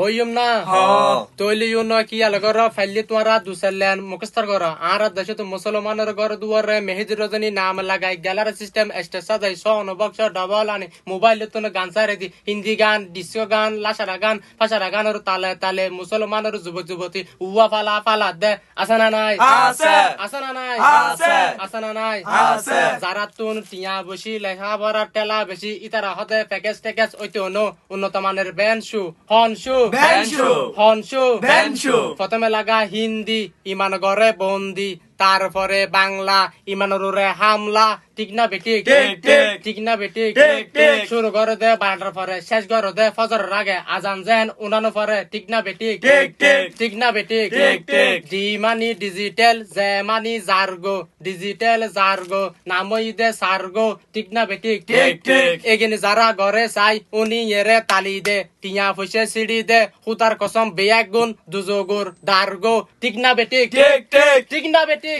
হইম না তৈলি কি আলো কর ফাইলি তোমারা দুসাল্লেন মুখস্তর কর আর দেশে তো মুসলমানের ঘর দুয়ারে মেহেদি রজনী নাম লাগাই গ্যালারি সিস্টেম স্টেজ সাজাই সন বক্স ডবল আনি মোবাইল তো গান সারে দি হিন্দি গান ডিস্কো গান লাসারা গান ফাসারা গানের তালে তালে মুসলমানের যুবক যুবতী উয়া ফালা ফালা দে আসানা নাই আসানা নাই আসানা নাই যারা তুন টিয়া বসি লেখা ভরা টেলা বেশি ইতারা হতে প্যাকেজ টেকেজ ওইতে উন্নত মানের ব্যান্ড শু হনশু প্রথমে লাগা হিন্দি ইমান গড়ে বন্দি তারপরে বাংলা ইমানুরে হামলা ঠিক না বেটিক ঠিক না বেটিক শুরু করে দে 12টার পরে শেষ করে দে ফজরের আগে আজান যেন উনানো পরে ঠিক না বেটিক ঠিক না বেটিক জি মানি ডিজিটাল জে মানি জার্গো ডিজিটাল জার্গো নামই দে সার্গো ঠিক না বেটিক এগিনে যারা ঘরে চাই উনি এরে তালি দে টিয়া পয়সা সিঁড়ি দে হুতার কসম বেয়াক গুণ দুজোগুর দার্গো ঠিক না বেটিক ঠিক না বেটিক